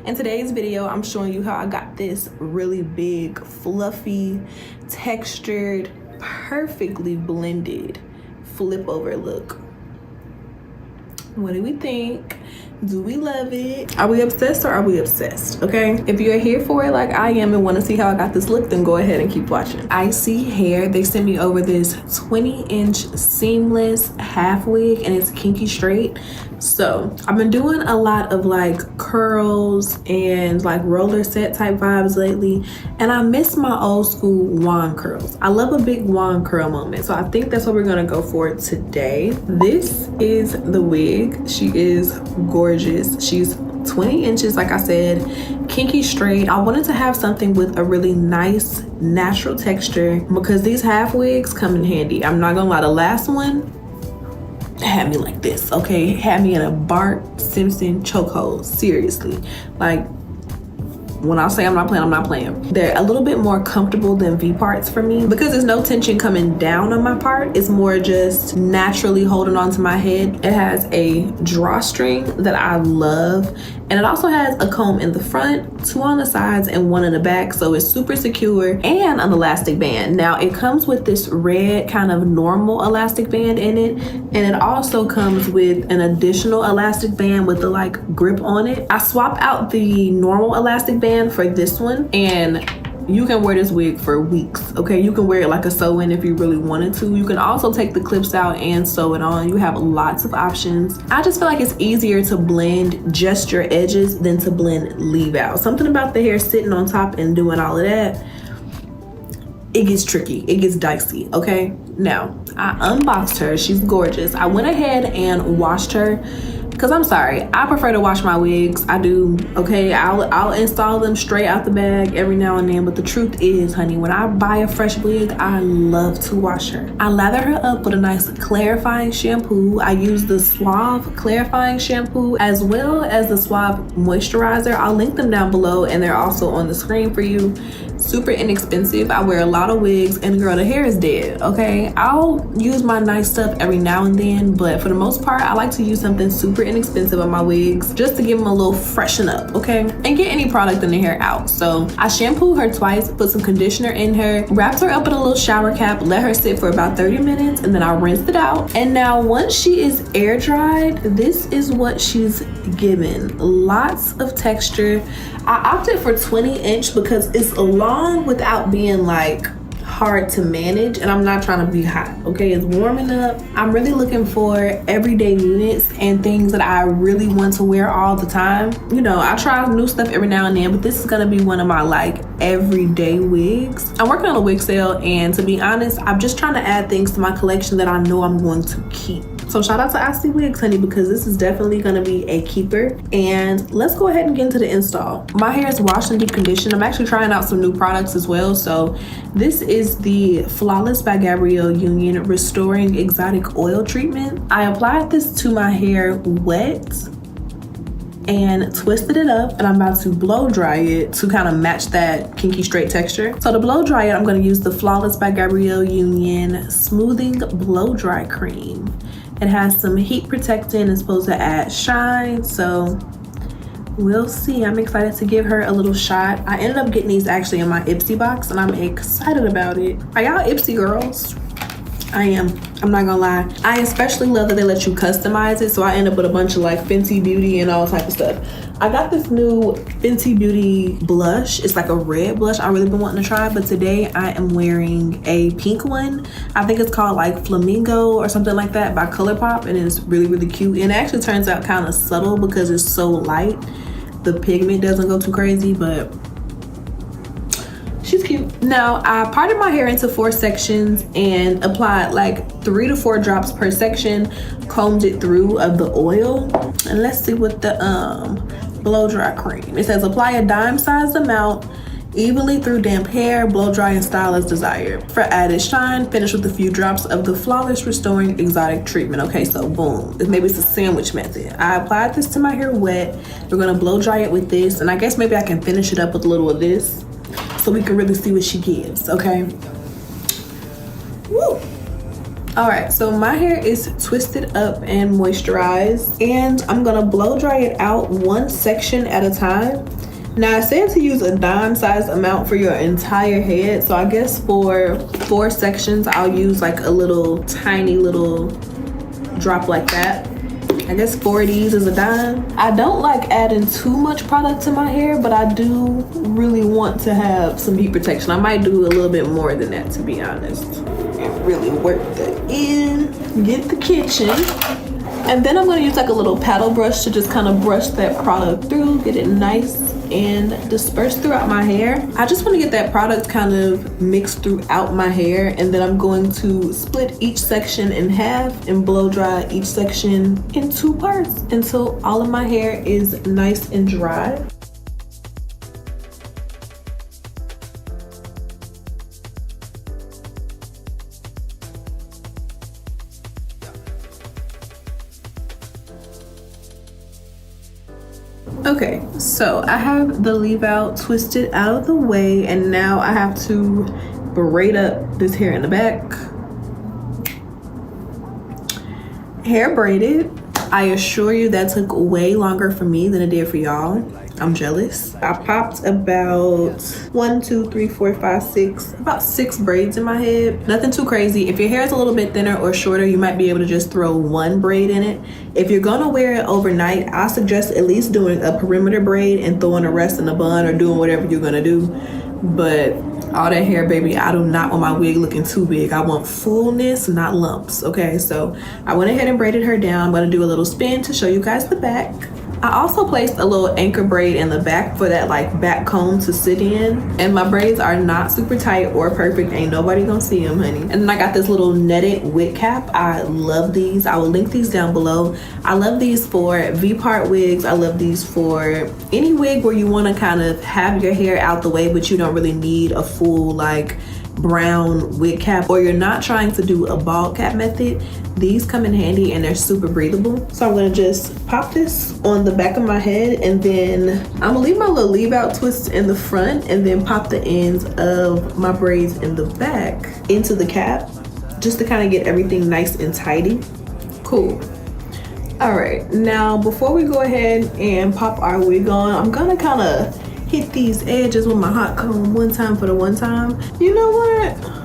In today's video, I'm showing you how I got this really big, fluffy, textured, perfectly blended flip over look. What do we think? Do we love it? Are we obsessed or are we obsessed? Okay, if you're here for it like I am and want to see how I got this look, then go ahead and keep watching. 𝐈𝐒𝐄𝐄, they sent me over this 20-inch seamless half wig and it's kinky straight. So I've been doing a lot of like curls and like roller set type vibes lately, and I miss my old school wand curls. I love a big wand curl moment, so I think that's what we're gonna go for today. This is the wig. She is gorgeous. She's 20 inches, like I said, kinky straight. I wanted to have something with a really nice natural texture because these half wigs come in handy. I'm not gonna lie, the last one had me like this, okay? Had me in a Bart Simpson chokehold, seriously. Like, when I say I'm not playing, I'm not playing. They're a little bit more comfortable than V parts for me because there's no tension coming down on my part. It's more just naturally holding on to my head. It has a drawstring that I love, and it also has a comb in the front, 2 on the sides, and 1 in the back, so it's super secure, and an elastic band. Now, it comes with this red kind of normal elastic band in it, and it also comes with an additional elastic band with the like grip on it. I swap out the normal elastic band for this one, and you can wear this wig for weeks, okay? You can wear it like a sew-in if you really wanted to. You can also take the clips out and sew it on. You have lots of options. I just feel like it's easier to blend just your edges than to blend leave out. Something about the hair sitting on top and doing all of that, it gets tricky, it gets dicey, okay? Now, I unboxed her, she's gorgeous. I went ahead and washed her because I'm sorry, I prefer to wash my wigs. I do, okay? I'll install them straight out the bag every now and then, but the truth is, honey, when I buy a fresh wig, I love to wash her. I lather her up with a nice clarifying shampoo. I use the Suave clarifying shampoo as well as the Suave moisturizer. I'll link them down below, and they're also on the screen for you. Super inexpensive. I wear a lot of wigs, and girl, the hair is dead, okay? I'll use my nice stuff every now and then, but for the most part, I like to use something super inexpensive on my wigs just to give them a little freshen up, okay? And get any product in the hair out. So I shampooed her twice, put some conditioner in her, wrapped her up in a little shower cap, let her sit for about 30 minutes, and then I rinsed it out. And now once she is air dried, this is what she's given. Lots of texture. I opted for 20-inch because it's long without being like hard to manage, and I'm not trying to be hot, okay? It's warming up. I'm really looking for everyday units and things that I really want to wear all the time. You know, I try new stuff every now and then, but this is gonna be one of my like everyday wigs. I'm working on a wig sale, and to be honest, I'm just trying to add things to my collection that I know I'm going to keep. So shout out to 𝐈𝐒𝐄𝐄 Wigs, honey, because this is definitely gonna be a keeper. And let's go ahead and get into the install. My hair is washed and deep conditioned. I'm actually trying out some new products as well. So this is the Flawless by Gabrielle Union Restoring Exotic Oil Treatment. I applied this to my hair wet and twisted it up, and I'm about to blow dry it to kind of match that kinky straight texture. So to blow dry it, I'm gonna use the Flawless by Gabrielle Union Smoothing Blow Dry Cream. It has some heat protectant, it's supposed to add shine, so we'll see. I'm excited to give her a little shot. I ended up getting these actually in my 𝐈𝐒𝐄 box, and I'm excited about it. Are y'all 𝐈𝐒𝐄 girls? I am. I'm not gonna lie. I especially love that they let you customize it, so I end up with a bunch of like Fenty Beauty and all type of stuff. I got this new Fenty Beauty blush. It's like a red blush I really been wanting to try, but today I am wearing a pink one. I think it's called like Flamingo or something like that by ColourPop, and it's really, really cute. And it actually turns out kind of subtle because it's so light. The pigment doesn't go too crazy, but she's cute. Now, I parted my hair into 4 sections and applied like 3 to 4 drops per section, combed it through of the oil. And let's see what the blow dry cream. It says apply a dime-sized amount evenly through damp hair, blow dry and style as desired. For added shine, finish with a few drops of the Flawless Restoring Exotic Treatment. Okay, so boom, maybe it's a sandwich method. I applied this to my hair wet. We're gonna blow dry it with this, and I guess maybe I can finish it up with a little of this so we can really see what she gives, okay? Woo! All right, so my hair is twisted up and moisturized, and I'm gonna blow dry it out one section at a time. Now, I said to use a dime size amount for your entire head, so I guess for 4 sections, I'll use like a little tiny little drop like that. I guess 4 of these is a dime. I don't like adding too much product to my hair, but I do really want to have some heat protection. I might do a little bit more than that, to be honest. And really work that in, get the kitchen. And then I'm gonna use like a little paddle brush to just kind of brush that product through, get it nice and dispersed throughout my hair. I just want to get that product kind of mixed throughout my hair, and then I'm going to split each section in half and blow dry each section in 2 parts until all of my hair is nice and dry. Okay, so I have the leave out twisted out of the way, and now I have to braid up this hair in the back. Hair braided. I assure you that took way longer for me than it did for y'all. I'm jealous. I popped about 1, 2, 3, 4, 5, 6, about 6 braids in my head. Nothing too crazy. If your hair is a little bit thinner or shorter, you might be able to just throw 1 braid in it. If you're gonna wear it overnight, I suggest at least doing a perimeter braid and throwing the rest in a bun or doing whatever you're gonna do. But all that hair, baby, I do not want my wig looking too big. I want fullness, not lumps. Okay, so I went ahead and braided her down. I'm gonna do a little spin to show you guys the back. I also placed a little anchor braid in the back for that like back comb to sit in, and my braids are not super tight or perfect. Ain't nobody gonna see them, honey. And then I got this little netted wig cap. I love these. I will link these down below. I love these for V-part wigs. I love these for any wig where you want to kind of have your hair out the way but you don't really need a full like brown wig cap, or you're not trying to do a bald cap method. These come in handy and they're super breathable. So I'm gonna just pop this on the back of my head, and then I'm gonna leave my little leave out twist in the front and then pop the ends of my braids in the back into the cap just to kind of get everything nice and tidy. Cool. All right, now before we go ahead and pop our wig on, I'm gonna kind of hit these edges with my hot comb one time for the one time. You know what?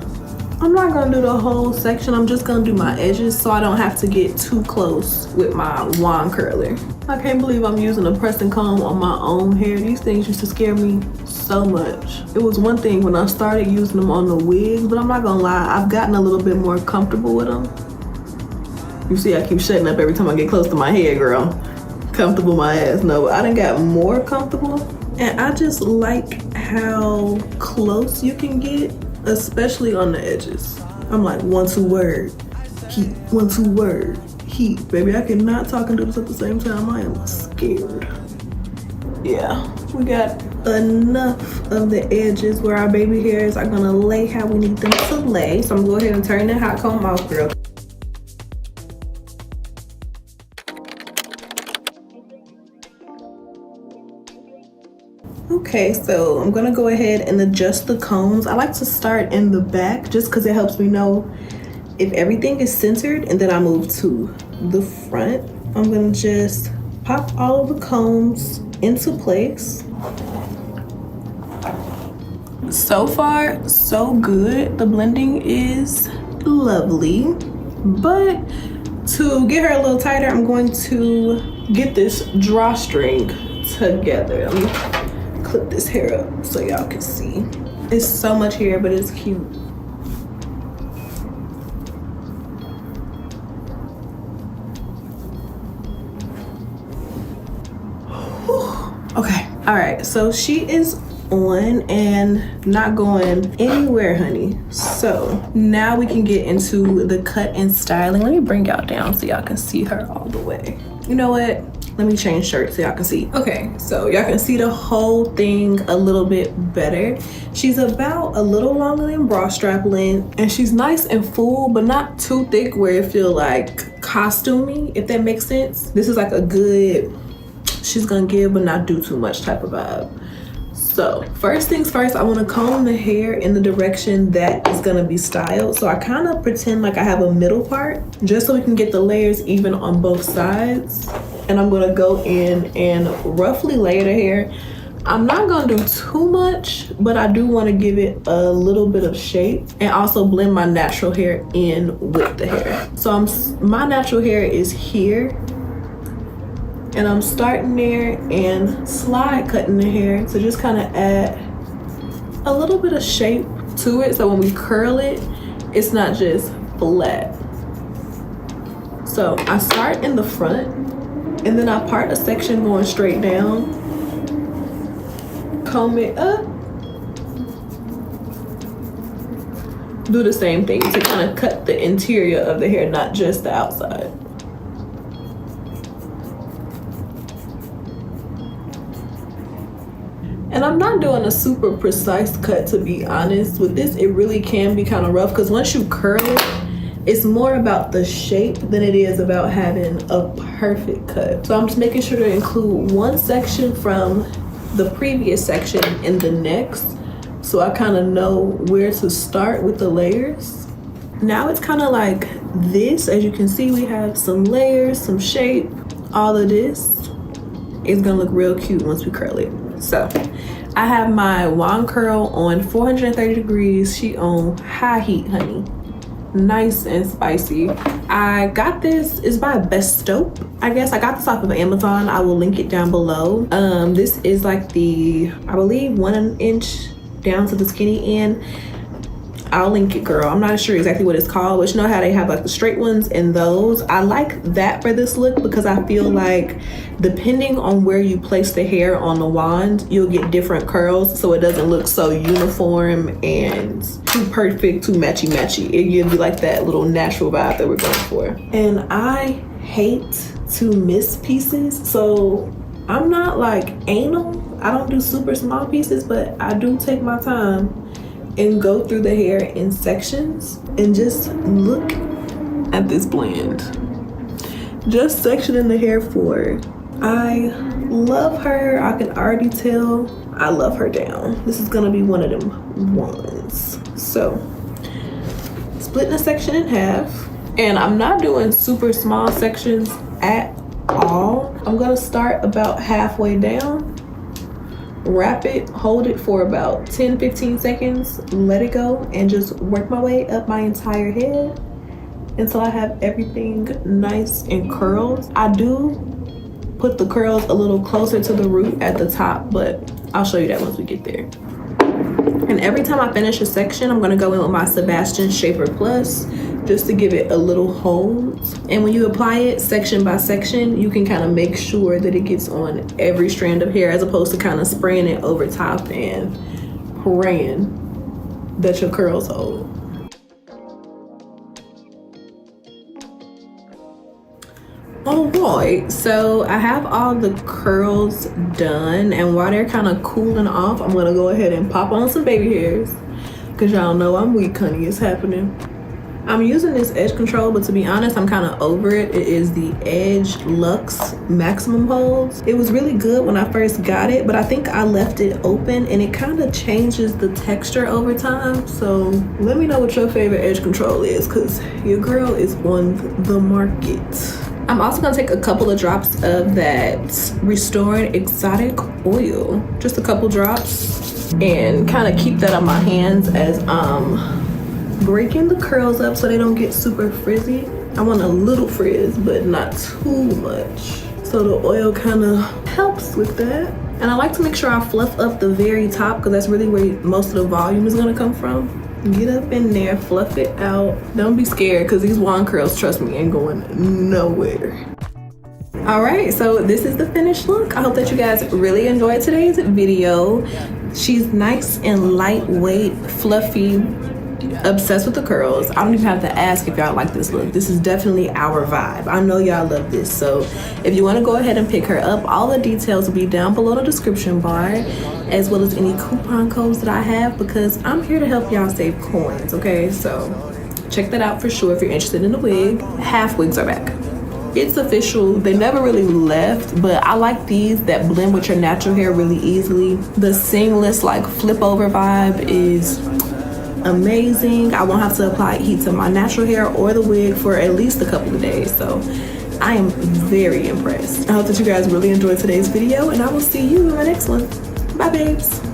I'm not gonna do the whole section. I'm just gonna do my edges so I don't have to get too close with my wand curler. I can't believe I'm using a pressing comb on my own hair. These things used to scare me so much. It was one thing when I started using them on the wigs, but I'm not gonna lie, I've gotten a little bit more comfortable with them. You see, I keep shutting up every time I get close to my hair, girl. Comfortable my ass. No, I done got more comfortable. And I just like how close you can get, especially on the edges. I'm like 1, 2 word, heat, 1, 2 word, heat. Baby, I cannot talk and do this at the same time. I am scared. Yeah, we got enough of the edges where our baby hairs are gonna lay how we need them to lay. So I'm gonna go ahead and turn that hot comb off, girl. Okay, so I'm gonna go ahead and adjust the combs. I like to start in the back just because it helps me know if everything is centered, and then I move to the front. I'm gonna just pop all of the combs into place. So far, so good. The blending is lovely, but to get her a little tighter, I'm going to get this drawstring together. Let me clip this hair up so y'all can see. It's so much hair, but it's cute. Okay, all right, so she is on and not going anywhere, honey. So now we can get into the cut and styling. Let me bring y'all down so y'all can see her all the way. You know what? Let me change shirts so y'all can see. Okay, so y'all can see the whole thing a little bit better. She's about a little longer than bra strap length, and she's nice and full, but not too thick where it feel like costumey, if that makes sense. This is like a good, she's gonna give but not do too much type of vibe. So first things first, I want to comb the hair in the direction that is going to be styled. So I kind of pretend like I have a middle part just so we can get the layers even on both sides. And I'm going to go in and roughly layer the hair. I'm not going to do too much, but I do want to give it a little bit of shape and also blend my natural hair in with the hair. So my natural hair is here. And I'm starting there and slide cutting the hair to just kind of add a little bit of shape to it. So when we curl it, it's not just flat. So I start in the front and then I part a section going straight down, comb it up, do the same thing to kind of cut the interior of the hair, not just the outside. And I'm not doing a super precise cut, to be honest. With this, it really can be kind of rough because once you curl it, it's more about the shape than it is about having a perfect cut. So I'm just making sure to include one section from the previous section in the next, so I kind of know where to start with the layers. Now it's kind of like this. As you can see, we have some layers, some shape. All of this is gonna look real cute once we curl it. So I have my wand curl on 430 degrees. She on high heat, honey. Nice and spicy. I got this, it's by Best Dope. I guess I got this off of Amazon. I will link it down below. This is like the, I believe 1 inch down to the skinny end. I'll link it, girl. I'm not sure exactly what it's called, but you know how they have like the straight ones and those. I like that for this look because I feel like depending on where you place the hair on the wand, you'll get different curls, so it doesn't look so uniform and too perfect, too matchy-matchy. It gives you like that little natural vibe that we're going for. And I hate to miss pieces, so I'm not like anal. I don't do super small pieces, but I do take my time and go through the hair in sections and just look at this blend. Just sectioning the hair forward. I love her. I can already tell I love her down. This is gonna be one of them ones. So, splitting the section in half. And I'm not doing super small sections at all. I'm gonna start about halfway down, wrap it, hold it for about 10-15 seconds, let it go, and just work my way up my entire head until I have everything nice and curled. I do put the curls a little closer to the root at the top, but I'll show you that once we get there. And every time I finish a section, I'm gonna go in with my Sebastian Shaper Plus just to give it a little hold. And when you apply it section by section, you can kind of make sure that it gets on every strand of hair as opposed to kind of spraying it over top and praying that your curls hold. Alright, so I have all the curls done, and while they're kind of cooling off, I'm gonna go ahead and pop on some baby hairs because y'all know I'm weak, honey. It's happening. I'm using this edge control, but to be honest, I'm kind of over it. It is the Edge Luxe Maximum Holds. It was really good when I first got it, but I think I left it open and it kind of changes the texture over time. So let me know what your favorite edge control is, because your girl is on the market. I'm also gonna take a couple of drops of that Restoring Exotic Oil, just a couple drops, and kind of keep that on my hands as breaking the curls up so they don't get super frizzy. I want a little frizz, but not too much. So the oil kind of helps with that. And I like to make sure I fluff up the very top because that's really where most of the volume is gonna come from. Get up in there, fluff it out. Don't be scared because these wand curls, trust me, ain't going nowhere. All right, so this is the finished look. I hope that you guys really enjoyed today's video. She's nice and lightweight, fluffy, obsessed with the curls. I don't even have to ask if y'all like this look. This is definitely our vibe. I know y'all love this. So if you want to go ahead and pick her up, all the details will be down below the description bar, as well as any coupon codes that I have, because I'm here to help y'all save coins, okay? So check that out for sure if you're interested in the wig. Half wigs are back. it's official. They never really left, but I like these that blend with your natural hair really easily. The seamless like flip over vibe is amazing. I won't have to apply heat to my natural hair or the wig for at least a couple of days, so I am very impressed. I hope that you guys really enjoyed today's video, and I will see you in my next one. Bye babes.